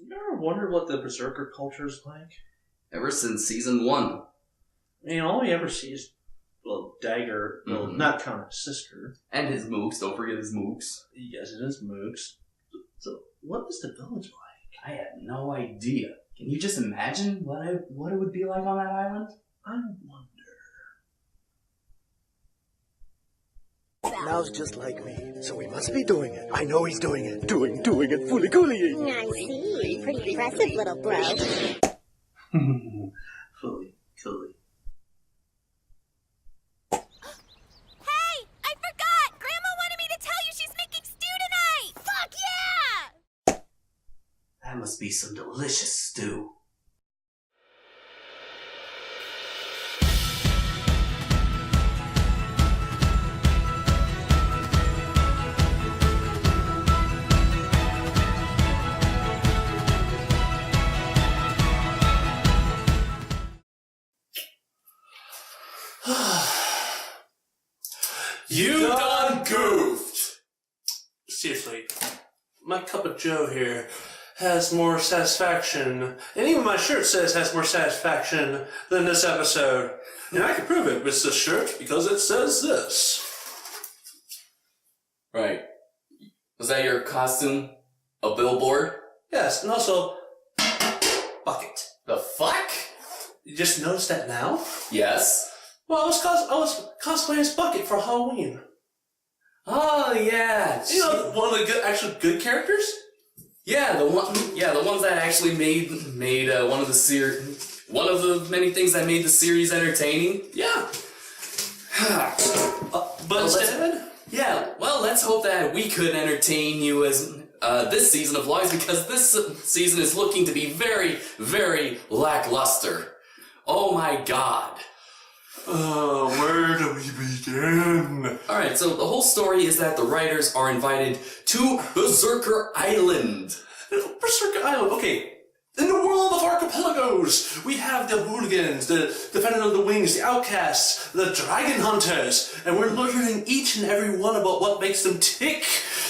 You ever wondered what the Berserker culture is like? Ever since season 1. All you ever see is Dagger, not count his sister. And his mooks, don't forget his mooks. Yes, it is mooks. So, what is the village like? I have no idea. Can you just imagine what it would be like on that island? I wonder. Now's just like me, so he must be doing it. I know he's doing it. Doing it, fully cooling. I see. Pretty impressive, little bro. Fully cooling. Hey! I forgot! Grandma wanted me to tell you she's making stew tonight! Fuck yeah! That must be some delicious stew. You done goofed! Seriously, my cup of joe here has more satisfaction, and even my shirt says has more satisfaction than this episode. And I can prove it with this shirt because it says this. Right. Was that your costume? A billboard? Yes, and also, bucket. The fuck? You just noticed that now? Yes. Well, I was cosplaying as Bucket for Halloween. Oh, yeah. You know, one of the actual good characters? Yeah, the ones that actually made one of the many things that made the series entertaining. Yeah. But instead? Yeah, well, let's hope that we could entertain you as this season of Vlogs, because this season is looking to be very, very lackluster. Oh my god. Where do we begin? Alright, so the whole story is that the writers are invited to Berserker Island. Berserker Island, okay. In the world of archipelagos, we have the hooligans, the defendant of the wings, the outcasts, the dragon hunters, and we're learning each and every one about what makes them tick.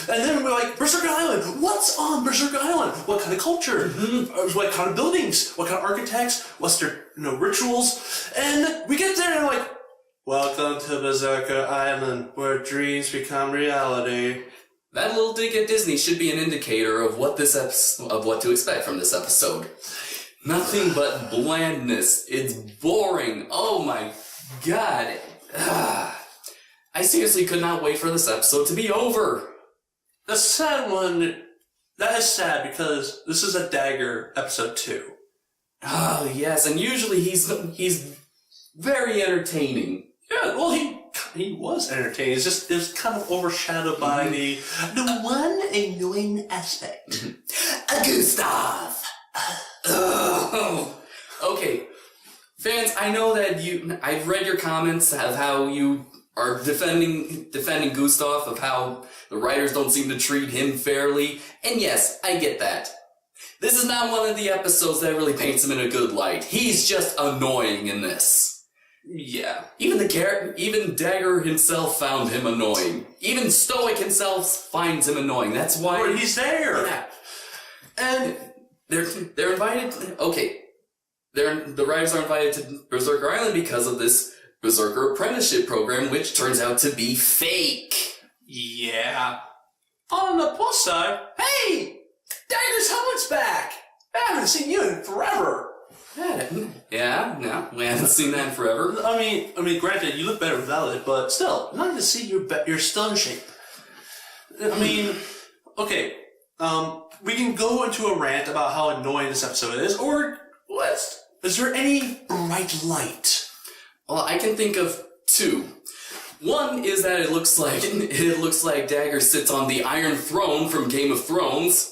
And then we're like, Berserker Island, what's on Berserker Island? What kind of culture? What kind of buildings? What kind of architects? What's their rituals? And we get there and we're like, welcome to Berserker Island, where dreams become reality. That little dig at Disney should be an indicator of what to expect from this episode. Nothing but blandness. It's boring. Oh my god. I seriously could not wait for this episode to be over. The sad one, that is sad because this is a Dagger episode 2. Oh yes, and usually he's very entertaining. Yeah, well he was entertaining. It was kind of overshadowed by the one annoying aspect. Gustav! Okay, fans, I know that I've read your comments of how you are defending Gustav, of how the writers don't seem to treat him fairly, and yes, I get that. This is not one of the episodes that really paints him in a good light. He's just annoying in this. Yeah. Even Dagger himself found him annoying. Even Stoic himself finds him annoying. That's why... Or he's there! Yeah. And they're invited... Okay. The writers are invited to Berserker Island because of this Berserker apprenticeship program, which turns out to be fake. Yeah. On the plus side, hey! Dagger's helmet's back! I haven't seen you in forever! Yeah, no, we haven't seen that in forever. I mean, granted, you look better without it, but still, nice to see you're still in shape. I mean, okay, we can go into a rant about how annoying this episode is, or is there any bright light? Well, I can think of two. One is that it looks like Dagger sits on the Iron Throne from Game of Thrones.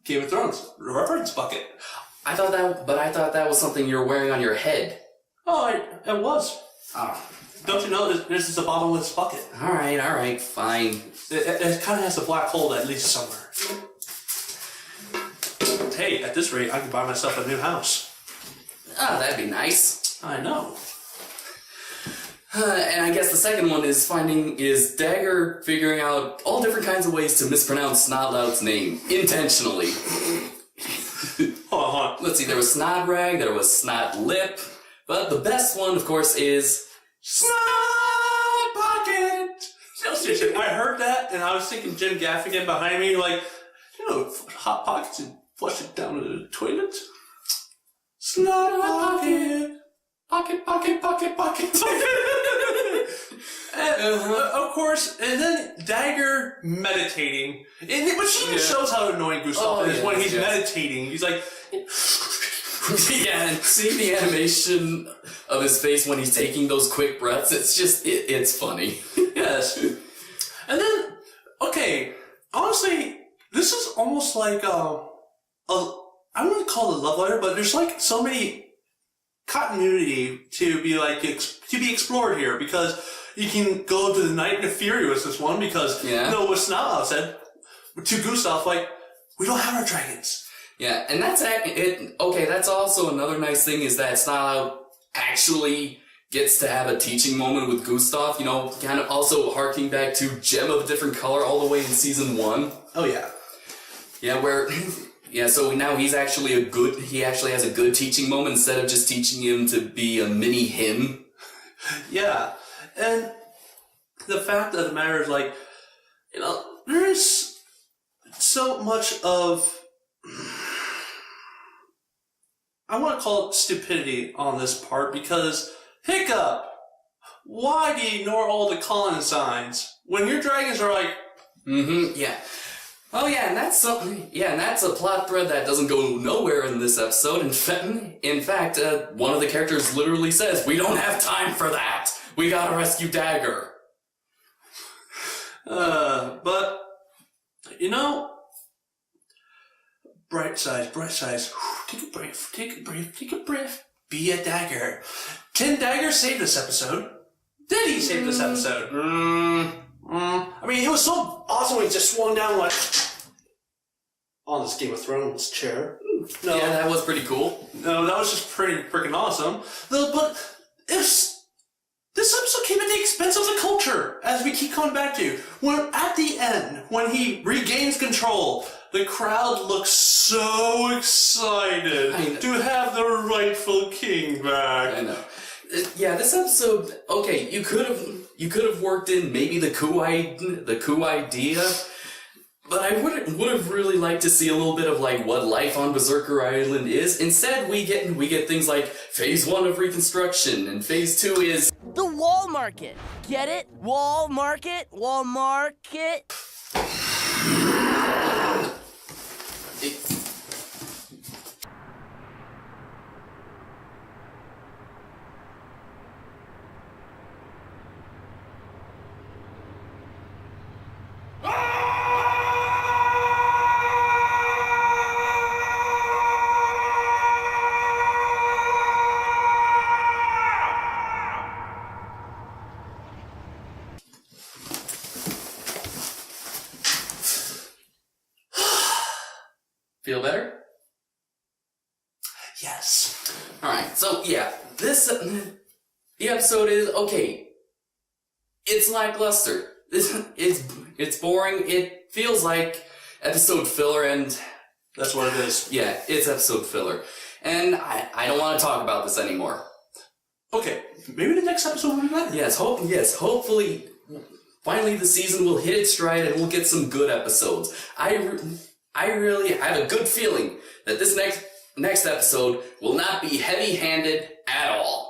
Game of Thrones, reference bucket. I thought that was something you were wearing on your head. Oh, it was. Don't you know this is a bottomless bucket? All right, fine. It kind of has a black hole that leads somewhere. Hey, at this rate, I can buy myself a new house. Oh, that'd be nice. I know. And I guess the second one is Dagger figuring out all different kinds of ways to mispronounce Snotlout's name intentionally. Hold on. Let's see, there was Snodrag, there was Snotlip, but the best one, of course, is Snot Pocket! No, seriously, I heard that, and I was thinking Jim Gaffigan behind me, like, Hot Pockets and flush it down the toilet? Snot Pocket! Pocket. And, of course, and then Dagger meditating. Which even shows how annoying Gustav is when he's meditating. He's like... Yeah, and seeing the animation of his face when he's taking those quick breaths, it's just, it's funny. Yes. And then, okay, honestly, this is almost like I wouldn't call it a love letter, but there's like so many continuity to be explored here, because you can go to the Night and the Fury with this one, because what Snotlout said to Gustav, like, we don't have our dragons. Yeah, and that's it. Okay, that's also another nice thing is that Snotlout actually gets to have a teaching moment with Gustav, kind of also harking back to Gem of a Different Color all the way in season 1. Oh, yeah. Yeah, so now he actually has a good teaching moment instead of just teaching him to be a mini him. Yeah, and the fact of the matter is, like, there is so much of... I want to call it stupidity on this part, because, Hiccup, why do you ignore all the calling signs when your dragons are like... Yeah. Oh yeah, and that's a plot thread that doesn't go nowhere in this episode. In fact, one of the characters literally says, "We don't have time for that. We gotta rescue Dagger." But bright sides. Take a breath. Be a Dagger. Can Dagger save this episode? Did he save this episode? I mean, it was so awesome when he just swung down like on this Game of Thrones chair. No. Yeah, that was pretty cool. No, that was just pretty freaking awesome. But this episode came at the expense of the culture, as we keep coming back to. When at the end, when he regains control, the crowd looks so excited to have the rightful king back. I know. Yeah, this episode. Okay, you could have worked in maybe the coup idea, but I would have really liked to see a little bit of like what life on Berserker Island is. Instead, we get things like Phase 1 of Reconstruction, and Phase 2 is the wall market. Get it? Wall market. Feel better? Yes. Alright, so yeah, the episode is, okay, it's lackluster. It's boring. It feels like episode filler, and that's what it is. Yeah, it's episode filler. And I don't want to talk about this anymore. Okay, maybe the next episode will be better. Yes, hopefully, finally the season will hit its stride and we'll get some good episodes. I really have a good feeling that this next episode will not be heavy-handed at all.